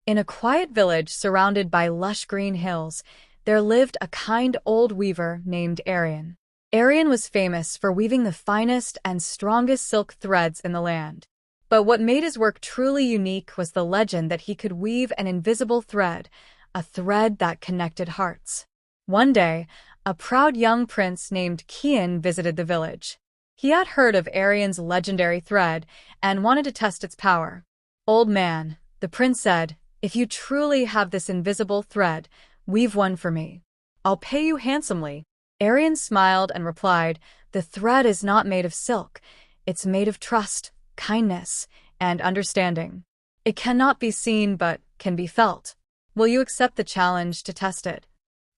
In a quiet village surrounded by lush green hills, there lived a kind old weaver named Aryan. Aryan was famous for weaving the finest and strongest silk threads in the land. But what made his work truly unique was the legend that he could weave an invisible thread, a thread that connected hearts. One day, a proud young prince named Kian visited the village. He had heard of Aryan's legendary thread and wanted to test its power. "Old man," the prince said, "if you truly have this invisible thread, weave one for me. I'll pay you handsomely." Aryan smiled and replied, "The thread is not made of silk. It's made of trust, kindness, and understanding. It cannot be seen but can be felt. Will you accept the challenge to test it?"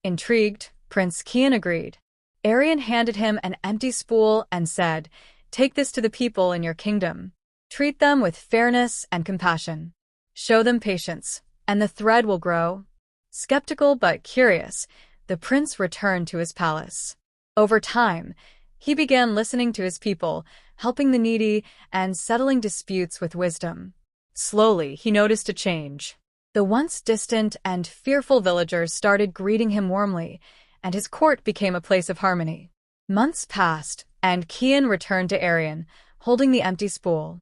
Intrigued, Prince Kian agreed. Aryan handed him an empty spool and said, "Take this to the people in your kingdom. Treat them with fairness and compassion. Show them patience, and the thread will grow." Skeptical but curious, the prince returned to his palace. Over time, he began listening to his people, helping the needy, and settling disputes with wisdom. Slowly, he noticed a change. The once distant and fearful villagers started greeting him warmly, and his court became a place of harmony. Months passed, and Kian returned to Aryan, holding the empty spool.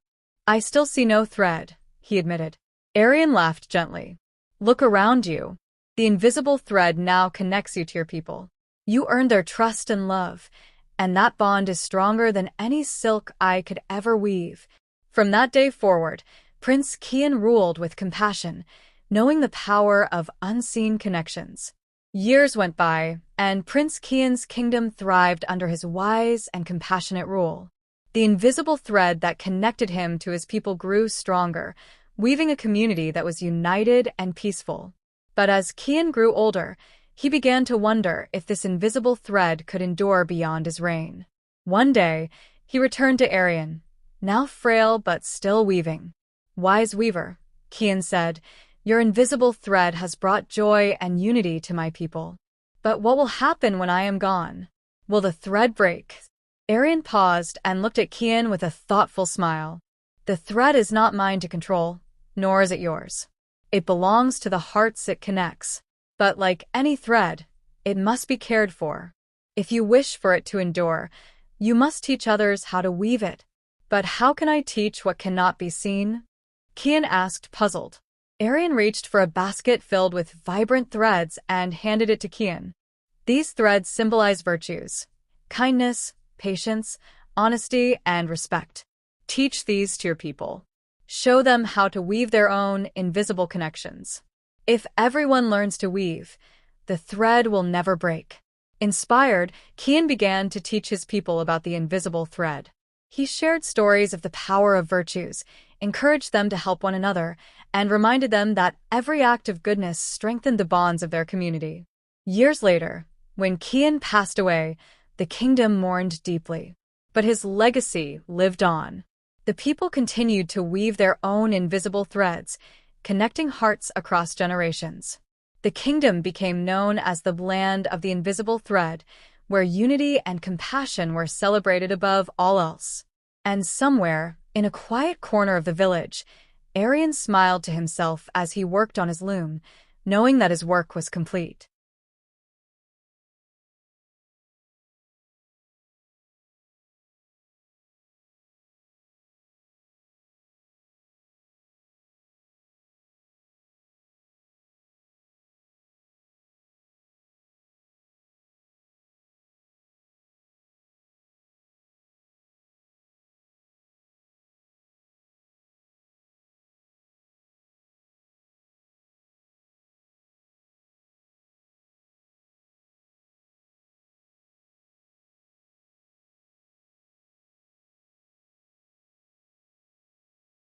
"I still see no thread," he admitted. Aryan laughed gently. "Look around you. The invisible thread now connects you to your people. You earned their trust and love, and that bond is stronger than any silk I could ever weave." From that day forward, Prince Kian ruled with compassion, knowing the power of unseen connections. Years went by, and Prince Kian's kingdom thrived under his wise and compassionate rule. The invisible thread that connected him to his people grew stronger, weaving a community that was united and peaceful. But as Kian grew older, he began to wonder if this invisible thread could endure beyond his reign. One day, he returned to Aryan, now frail but still weaving. "Wise weaver," Kian said, "your invisible thread has brought joy and unity to my people. But what will happen when I am gone? Will the thread break?" Aryan paused and looked at Kian with a thoughtful smile. "The thread is not mine to control, nor is it yours. It belongs to the hearts it connects. But like any thread, it must be cared for. If you wish for it to endure, you must teach others how to weave it." "But how can I teach what cannot be seen?" Kian asked, puzzled. Aryan reached for a basket filled with vibrant threads and handed it to Kian. "These threads symbolize virtues: kindness, patience, honesty, and respect. Teach these to your people. Show them how to weave their own invisible connections. If everyone learns to weave, the thread will never break." Inspired, Kian began to teach his people about the invisible thread. He shared stories of the power of virtues, encouraged them to help one another, and reminded them that every act of goodness strengthened the bonds of their community. Years later, when Kian passed away, the kingdom mourned deeply. But his legacy lived on. The people continued to weave their own invisible threads, connecting hearts across generations. The kingdom became known as the land of the invisible thread, where unity and compassion were celebrated above all else. And somewhere, in a quiet corner of the village, Aryan smiled to himself as he worked on his loom, knowing that his work was complete.